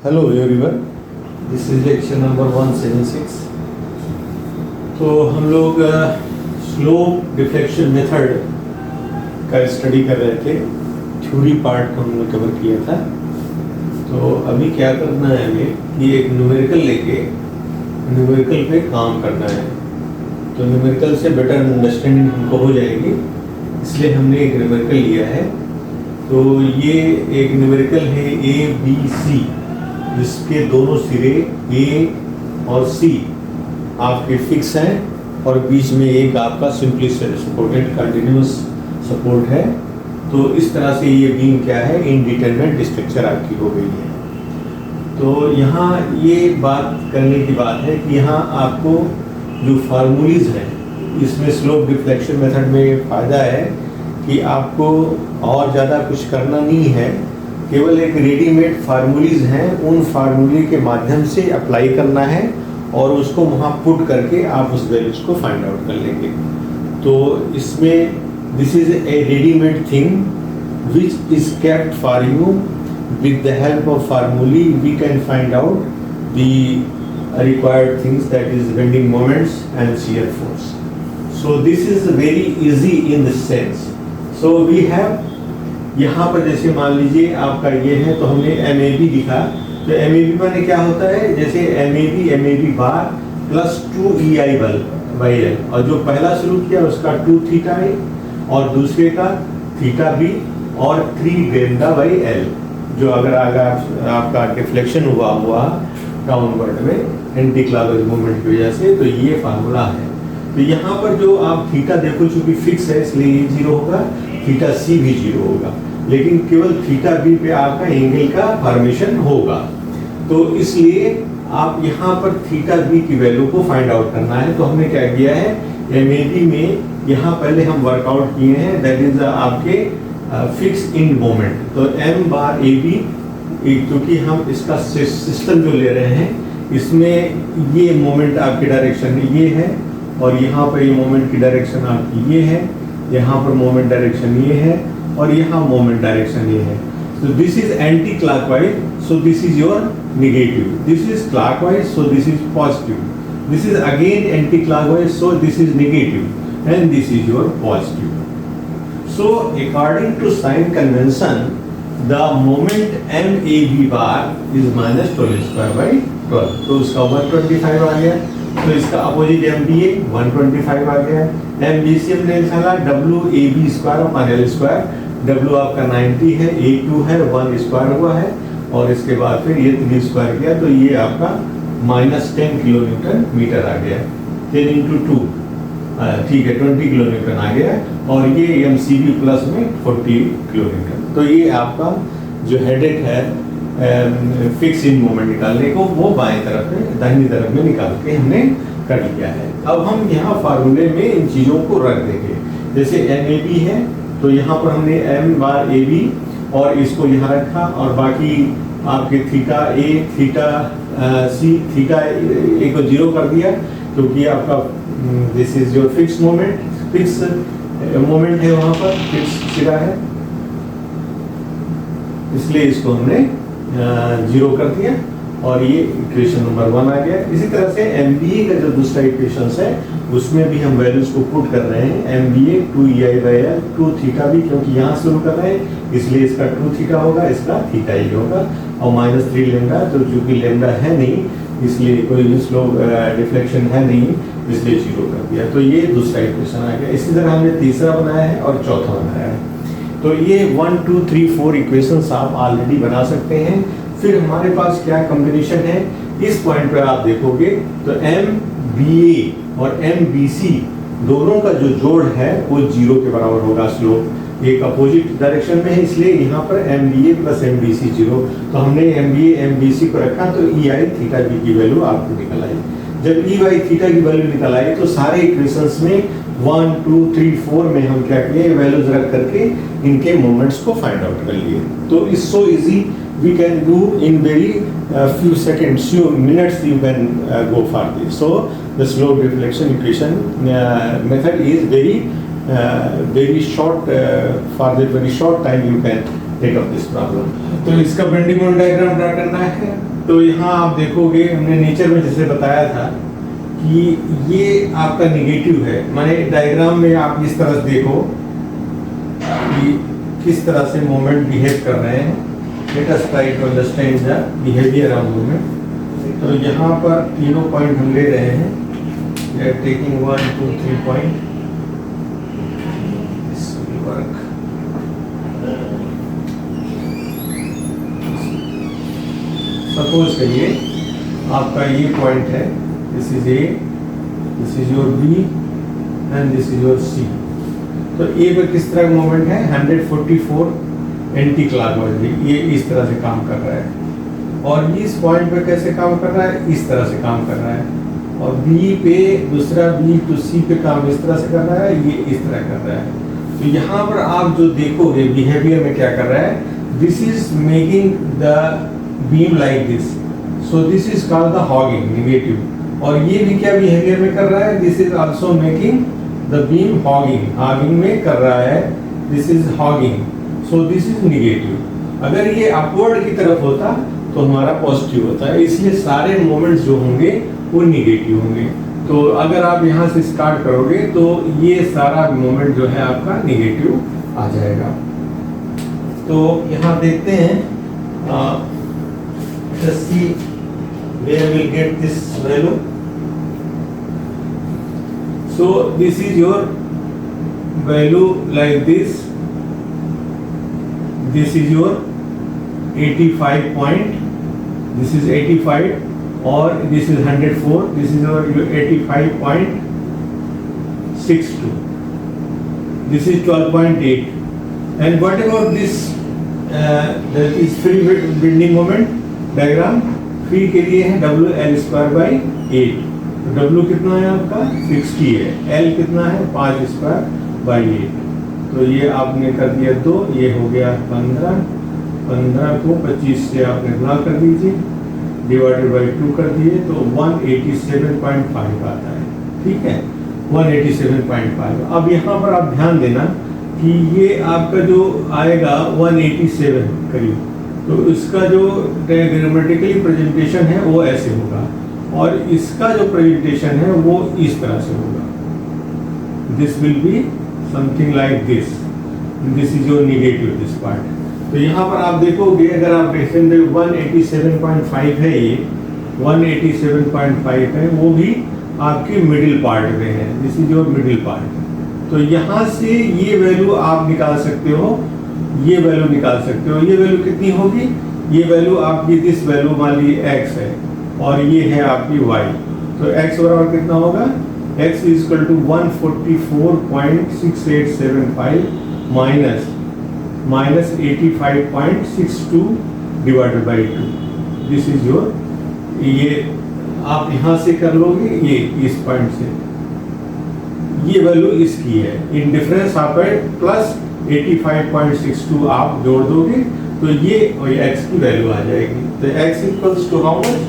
Hello everyone, this is lecture number 176। तो हम लोग स्लोप डिफ्लेक्शन मेथड का स्टडी कर रहे थे। थ्योरी पार्ट को हमने कवर किया था। तो अभी क्या करना है हमें कि एक न्यूमेरिकल लेके न्यूमेरिकल पे काम करना है। तो न्यूमेरिकल से बेटर अंडरस्टैंडिंग हमको हो जाएगी, इसलिए हमने एक न्यूमेरिकल लिया है। तो ये एक न्यूमेरिकल है ABC, जिसके दोनों सिरे A और C आपके फिक्स हैं और बीच में एक आपका सिंपली सपोर्टेड कंटिन्यूस सपोर्ट है। तो इस तरह से ये बीम क्या है, इनडिटरमिनेट स्ट्रक्चर आपकी हो गई है। तो यहाँ ये बात करने की बात है कि यहाँ आपको जो फार्मूलीज हैं, इसमें स्लोप डिफ्लेक्शन मेथड में फ़ायदा है कि आपको और ज़्यादा कुछ करना नहीं है, केवल एक रेडीमेड फार्मूलीज हैं, उन फार्मूले के माध्यम से अप्लाई करना है और उसको वहाँ पुट करके आप उस वैल्यूज को फाइंड आउट कर लेंगे। तो इसमें this is a readymade thing which is kept for you. With the help of formulae we can find out the required things, that is bending moments and shear force. So this is very easy in this sense. So we have यहाँ पर जैसे मान लीजिए आपका ये है, तो हमने MAB लिखा। तो MAB माने क्या होता है, जैसे MAB bar plus 2EI by L, और जो पहला शुरू किया उसका 2 थीटा है और दूसरे का थीटा B और 3 डेल्टा बाई L। जो अगर आपका डिफ्लेक्शन हुआ डाउनवर्ड में एंटी क्लॉकवाइज मूवमेंट की वजह से, तो ये फार्मूला है। तो यहाँ पर जो आप थीटा देखो चूंकि फिक्स है इसलिए ये 0 होगा, थीटा C भी 0 होगा, लेकिन केवल थीटा B पे आपका एंगल का फॉर्मेशन होगा। तो इसलिए आप यहाँ पर थीटा B की वैल्यू को फाइंड आउट करना है। तो हमने क्या किया है, MAB में यहाँ पहले हम वर्कआउट किए हैं, दैट इज आपके फिक्स इंड मोमेंट। तो M बार AB, क्योंकि हम इसका सिस्टम जो ले रहे हैं, इसमें ये मोमेंट आपकी डायरेक्शन ये है और यहाँ पर ये मोमेंट की डायरेक्शन आपकी ये है, यहाँ पर मोमेंट डायरेक्शन ये है और यहाँ मोमेंट डायरेक्शन ये है। So this is anti-clockwise, so this is your negative. This is clockwise, so this is positive. This is again anti-clockwise, so this is negative, and this is your positive. So according to sign convention, the moment MAB bar is minus 12 square by 12. तो उसका 125 आ गया। तो इसका opposite MBA 125 आ गया। MBC हमने निकाला WAB square upon L square. W आपका 90 है, A2 है, 1 स्क्वायर हुआ है और इसके बाद फिर ये 3 स्क्वायर किया, तो ये आपका माइनस 10 किलो न्यूटन मीटर आ गया। 10 इंटू 2 ठीक है 20 किलो न्यूटन आ गया, और ये MCB प्लस में 40 किलो न्यूटन। तो ये आपका जो हेडेक है फिक्स इन मोमेंट निकालने को, वो बाएं तरफ में दाहिनी तरफ में निकाल के हमने कर लिया है। अब हम यहाँ फार्मूले में इन चीज़ों को रख देंगे। जैसे MAB है तो यहाँ पर हमने M बार AB और इसको यहाँ रखा, और बाकी आपके theta A, theta C, theta A को 0 कर दिया, क्योंकि आपका this is your fix moment, fix moment है, वहाँ पर फिक्स सिरा है, इसलिए इसको हमने 0 कर दिया और ये इक्वेशन नंबर 1 आ गया। इसी तरह से MBA का जो दूसरा इक्वेशन है उसमें भी हम वैल्यूज को पुट कर रहे हैं। MBA 2EI by L, 2 theta भी, क्योंकि यहाँ शुरू कर रहे हैं इसलिए इसका 2 थीटा होगा, इसका थीटा ही होगा, और माइनस 3 लेमडा, तो चूंकि लेमडा है नहीं इसलिए कोई स्लोप डिफ्लेक्शन है नहीं, इसलिए 0 कर दिया। तो ये दूसरा इक्वेशन आ गया। इसी तरह हमने तीसरा बनाया है और चौथा बनाया है। तो ये 1, 2, 3, 4 इक्वेशंस आप ऑलरेडी बना सकते हैं। फिर हमारे पास क्या कॉम्बिनेशन है, इस पॉइंट पर आप देखोगे तो MBA और MBC दोनों का जो जोड़ है वो 0 के बराबर होगा। स्लोप एक अपोजिट डायरेक्शन में है, इसलिए यहाँ पर MBA प्लस MBC 0। तो हमने MBA MBC को रखा, तो EI थीटा B की वैल्यू आपको निकल आई। जब EY थीटा की वैल्यू निकल आई तो सारे इक्वेशंस में 1, 2, 3, 4 में हम क्या किए, वैल्यूज रख करके इनके मोमेंट्स को फाइंड आउट कर लिए। तो it's so easy, we can do in very few seconds, few minutes you can go for this. So the slope deflection equation method is very short, for the very short time you can take up this problem. तो इसका bending moment diagram draw करना है। तो यहाँ आप देखोगे हमने nature में जैसे बताया था कि ये आपका निगेटिव है, माने डायग्राम में आप इस तरह देखो कि किस तरह से मोमेंट बिहेव कर रहे हैं। Let us try to understand the behaviour of moment. तो यहाँ पर तीनों पॉइंट हम ले रहे हैं, we are taking 1 2 3 point. This will work. Suppose करिए आपका ये पॉइंट है, this is A, this is your B and this is your C. तो ए पर किस तरह का मोमेंट है, 144 एंटी क्लॉकवाइज, ये इस तरह से काम कर रहा है। और इस पॉइंट पे कैसे काम कर रहा है, इस तरह से काम कर रहा है। और बी पे दूसरा बी टू सी पे काम इस तरह से कर रहा है, ये इस तरह कर रहा है। तो यहाँ पर आप जो देखोगे बिहेवियर में क्या कर रहा है, this is making the beam like this, so this is called the hugging, negative. और ये भी क्या बिहेवियर में कर रहा है, this is also making the beam hugging, hugging में कर रहा है, this is hugging, so this is negative. अगर ये अपवर्ड की तरफ होता तो हमारा पॉजिटिव होता है, इसलिए सारे मोमेंट्स जो होंगे वो निगेटिव होंगे। तो अगर आप यहाँ से स्टार्ट करोगे तो ये सारा मोमेंट जो है आपका निगेटिव आ जाएगा। तो यहाँ देखते हैं, let's see where we'll get this value. So this is your value like this. This is your 85 point. This is 85, or this is 104. This is your 85.62. This is 12.8. And what about this? That is free bending moment diagram. Free के लिए है WL²/8। तो W कितना है आपका 60 है, L कितना है 5²/8। तो ये आपने कर दिया 2, ये हो गया 15। 15 को 25 से आपने गुणा कर दीजिए, डिवाइडेड बाई 2 कर दिए तो 187.5 आता है। ठीक है, 187.5। अब यहाँ पर आप ध्यान देना कि ये आपका जो आएगा 187 करीब, तो इसका जो ग्रामेटिकली प्रेजेंटेशन है वो ऐसे होगा, और इसका जो प्रेजेंटेशन है वो इस तरह से होगा। This will be something like this, this is your negative this part. तो यहाँ पर आप देखोगे, अगर आप देखेंगे 187.5 है, ये 187.5 है, वो भी आपकी मिडिल पार्ट में है, this is your middle part. तो यहाँ से ये वैल्यू आप निकाल सकते हो, ये वैल्यू निकाल सकते हो। ये वैल्यू कितनी होगी, ये वैल्यू आपकी दिस वैल्यू मान लीजिए x है, और ये है आपकी y। तो x बराबर कितना होगा, x is equal to 144.6875 minus 85.62 divided by 2। This is your, ये आप यहाँ से कर लोगे, ये इस पॉइंट से ये वैल्यू इसकी है, इन डिफरेंस आप प्लस 85.62 आप जोड़ दोगे तो ये x की वैल्यू आ जाएगी। तो x equals to how much,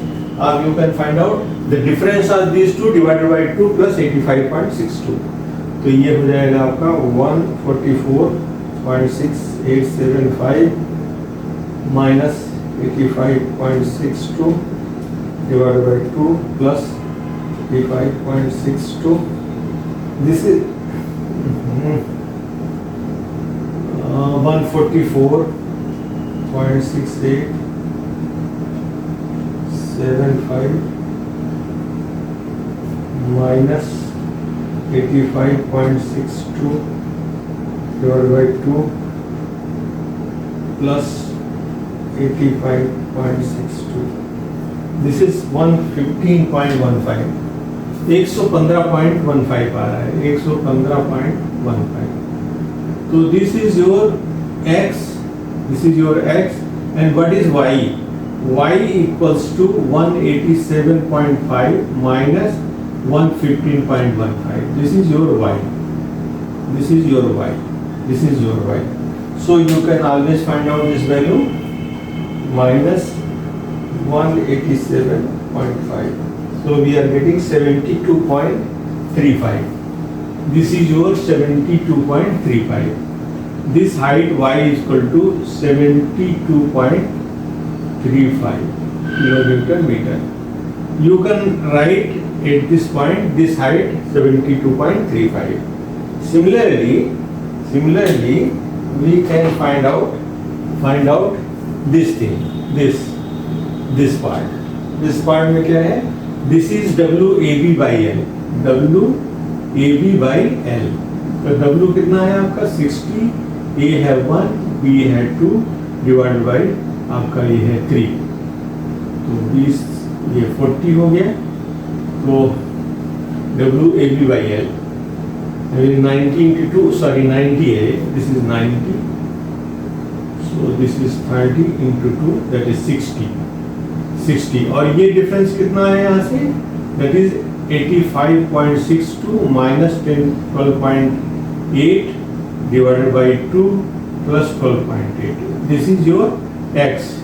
you can find out the difference of these two divided by 2 plus 85.62। तो ये हो जाएगा आपका 144.6875 minus 85.62 divided by 2 plus 85.62। This is 144.6875 minus 85.62 divided by 2 plus 85.62। This is 115.15, 115.15 आ रहा है, 115.15। तो this is your x, this is your x, and what is y? Y equals to 187.5 minus 115.15. This is your y. This is your y. This is your y. So you can always find out this value, minus 187.5. So we are getting 72.35. This is your 72.35. This height y is equal to 72.35, kilonewton meter. You can write at this point this height 72.35. Similarly, we can find out this thing, this part. This part में क्या है? This is WAB by L. WAB by L. तो W कितना है आपका 60, A है 1, B है 2 divide by आपका ये है 3. तो 20 ये 40 हो गया. तो WAB by L 90 into 2, sorry 90 है, this is 90. So this is 30 into 2, that is 60. और ये डिफरेंस कितना है यहाँ से? That is 85.62 minus 12.8 divided by 2 plus 12.8. This is your x.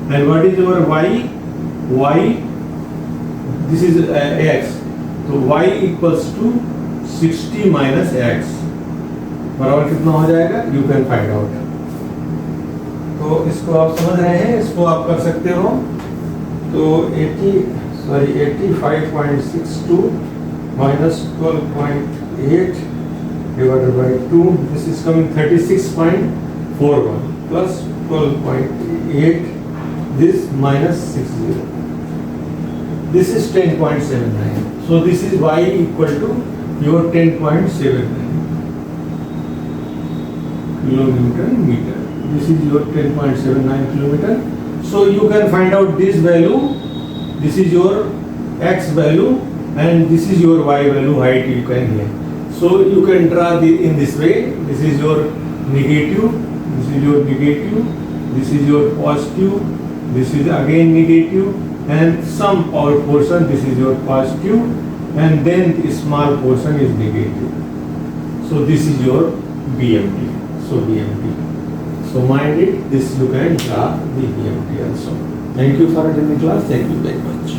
And what is your y? This is x. So y equals to 60 minus x. बराबर कितना हो जाएगा? You can find out. तो इसको आप समझ रहे हैं, इसको आप कर सकते हो. तो 85.62 minus 12.8 divided by 2, this is coming 36.41 plus 12.8, this minus 60. This is 10.79. So this is y equal to your 10.79 kilonewton meter. This is your 10.79 kilometer. So you can find out this value. This is your x value and this is your y value, height you can here. So you can draw in this way. This is your negative. This is your negative. This is your positive. This is again negative. And some power portion, this is your positive, and then the small portion is negative. So this is your BMT. So mind it, this you can draw the BMT also. Thank you for attending class. Thank you very much.